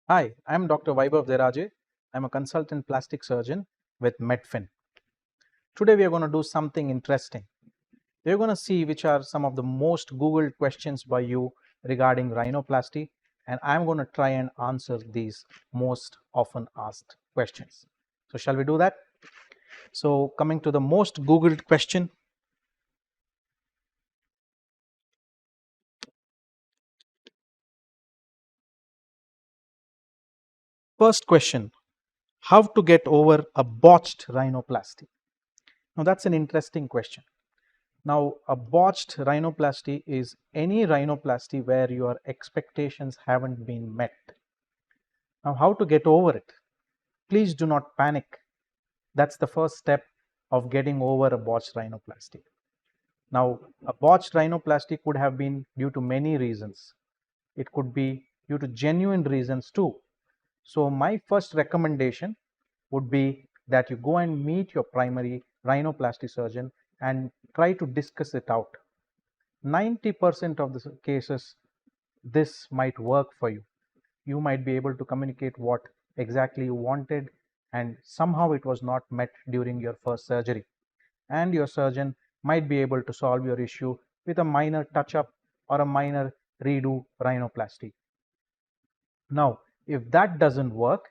Hi, I'm Dr. Vybhav Deraje. I'm a consultant plastic surgeon with Medfin. Today we are going to do something interesting. We're going to see which are some of the most Googled questions by you regarding rhinoplasty, and I'm going to try and answer these most often asked questions. So shall we do that? So coming to the most Googled question. First question, how to get over a botched rhinoplasty? Now that's an interesting question. Now, a botched rhinoplasty is any rhinoplasty where your expectations haven't been met. Now, how to get over it? Please do not panic. That's the first step of getting over a botched rhinoplasty. Now, a botched rhinoplasty could have been due to many reasons. It could be due to genuine reasons too. So, my first recommendation would be that you go and meet your primary rhinoplasty surgeon and try to discuss it out. 90% of the cases, this might work for you. You might be able to communicate what exactly you wanted, and somehow it was not met during your first surgery. And your surgeon might be able to solve your issue with a minor touch up or a minor redo rhinoplasty. Now, if that doesn't work,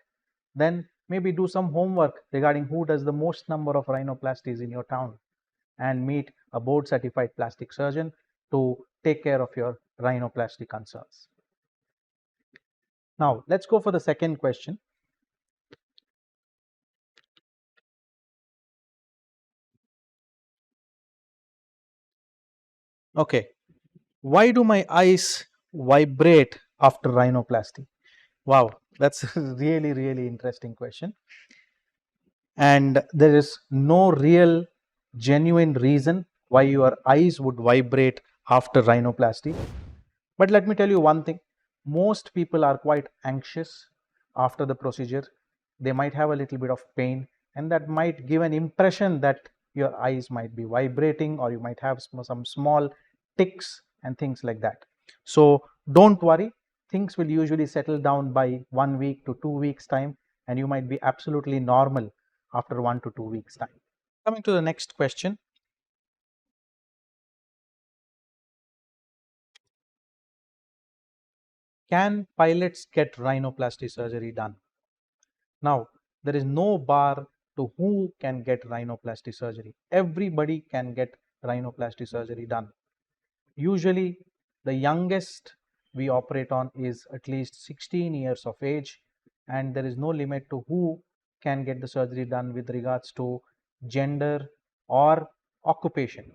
then maybe do some homework regarding who does the most number of rhinoplasties in your town and meet a board certified plastic surgeon to take care of your rhinoplasty concerns. Now, let's go for the second question. Okay, why do my eyes vibrate after rhinoplasty? Wow, that's a really interesting question. And there is no real genuine reason why your eyes would vibrate after rhinoplasty. But let me tell you one thing, most people are quite anxious after the procedure. They might have a little bit of pain, and that might give an impression that your eyes might be vibrating, or you might have some small ticks and things like that. So don't worry, things will usually settle down by 1 week to 2 weeks time, and you might be absolutely normal after 1 to 2 weeks time. Coming to the next question, can pilots get rhinoplasty surgery done? Now, there is no bar to who can get rhinoplasty surgery. Everybody can get rhinoplasty surgery done. Usually, the youngest we operate on is at least 16 years of age, and there is no limit to who can get the surgery done with regards to gender or occupation.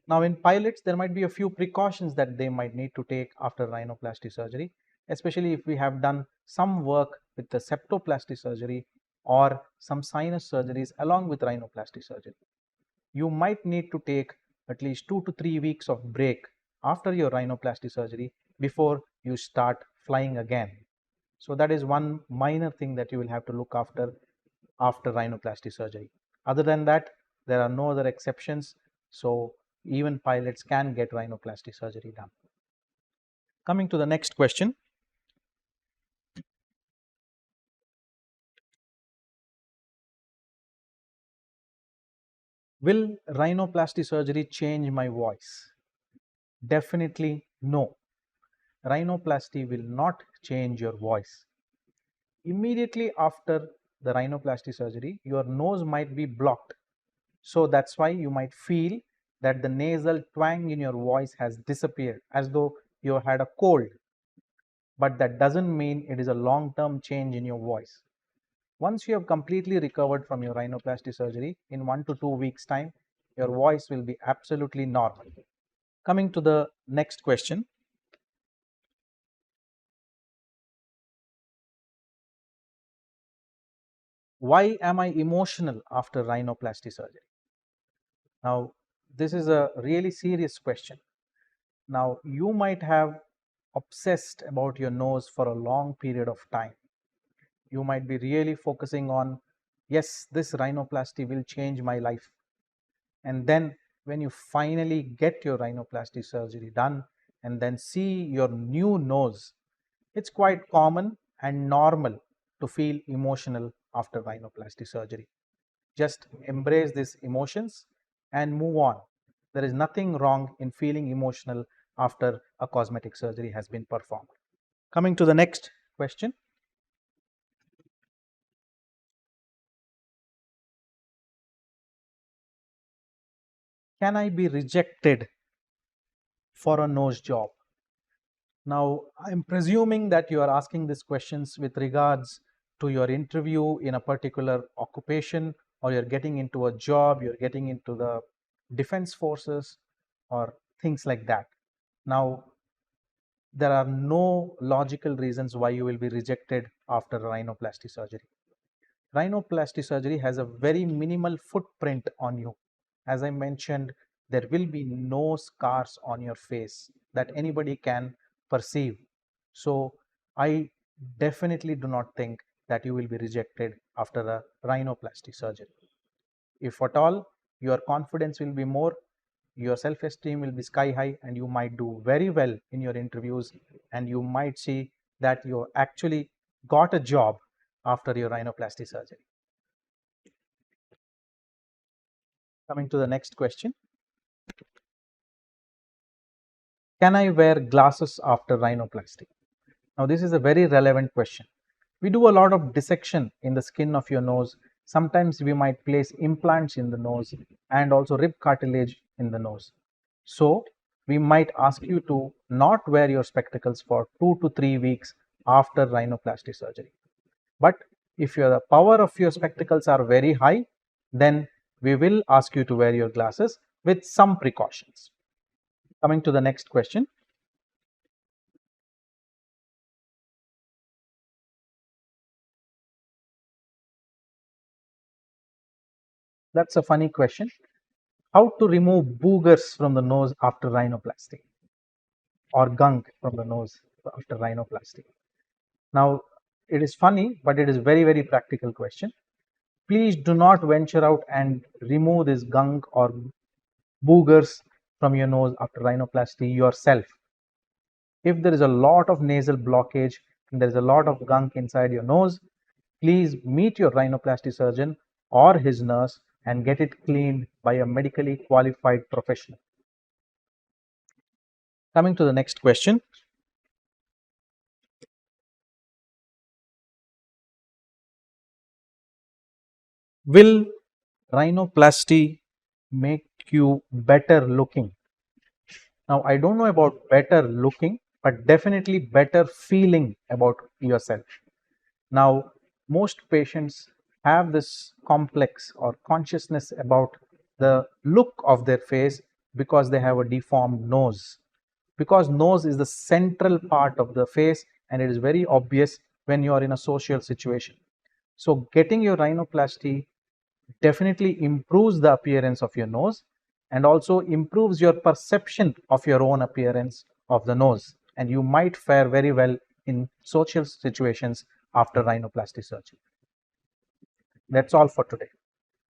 Now, in pilots, there might be a few precautions that they might need to take after rhinoplasty surgery, especially if we have done some work with the septoplasty surgery or some sinus surgeries along with rhinoplasty surgery. You might need to take at least 2 to 3 weeks of break after your rhinoplasty surgery before you start flying again. So that is one minor thing that you will have to look after rhinoplasty surgery. Other than that, there are no other exceptions. So even pilots can get rhinoplasty surgery done. Coming to the next question. Will rhinoplasty surgery change my voice? Definitely no. Rhinoplasty will not change your voice. Immediately after the rhinoplasty surgery, your nose might be blocked. So that's why you might feel that the nasal twang in your voice has disappeared as though you had a cold. But that doesn't mean it is a long-term change in your voice. Once you have completely recovered from your rhinoplasty surgery, in 1 to 2 weeks time, your voice will be absolutely normal. Coming to the next question. Why am I emotional after rhinoplasty surgery? Now, this is a really serious question. Now, you might have obsessed about your nose for a long period of time. You might be really focusing on, yes, this rhinoplasty will change my life. And then when you finally get your rhinoplasty surgery done and then see your new nose, it's quite common and normal to feel emotional after rhinoplasty surgery. Just embrace these emotions and move on. There is nothing wrong in feeling emotional after a cosmetic surgery has been performed. Coming to the next question. Can I be rejected for a nose job? Now, I'm presuming that you are asking these questions with regards to your interview in a particular occupation, or you're getting into a job, you're getting into the defense forces, or things like that. Now, there are no logical reasons why you will be rejected after rhinoplasty surgery. Rhinoplasty surgery has a very minimal footprint on you. As I mentioned, there will be no scars on your face that anybody can perceive. So I definitely do not think that you will be rejected after a rhinoplasty surgery. If at all, your confidence will be more, your self-esteem will be sky high, and you might do very well in your interviews, and you might see that you actually got a job after your rhinoplasty surgery. Coming to the next question. Can I wear glasses after rhinoplasty? Now, this is a very relevant question. We do a lot of dissection in the skin of your nose. Sometimes we might place implants in the nose and also rib cartilage in the nose. So, we might ask you to not wear your spectacles for 2 to 3 weeks after rhinoplasty surgery. But if the power of your spectacles are very high, then we will ask you to wear your glasses with some precautions. Coming to the next question. That's a funny question. How to remove boogers from the nose after rhinoplasty, or gunk from the nose after rhinoplasty? Now, it is funny, but it is very practical question. Please do not venture out and remove this gunk or boogers from your nose after rhinoplasty yourself. If there is a lot of nasal blockage and there is a lot of gunk inside your nose, please meet your rhinoplasty surgeon or his nurse and get it cleaned by a medically qualified professional. Coming to the next question. Will rhinoplasty make you better looking? Now, I don't know about better looking, but definitely better feeling about yourself. Now, most patients have this complex or consciousness about the look of their face because they have a deformed nose. Because nose is the central part of the face and it is very obvious when you are in a social situation. So, getting your rhinoplasty definitely improves the appearance of your nose and also improves your perception of your own appearance of the nose, and you might fare very well in social situations after rhinoplasty surgery. That's all for today.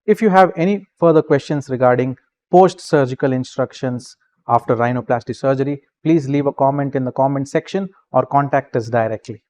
If you have any further questions regarding post-surgical instructions after rhinoplasty surgery, please leave a comment in the comment section or contact us directly.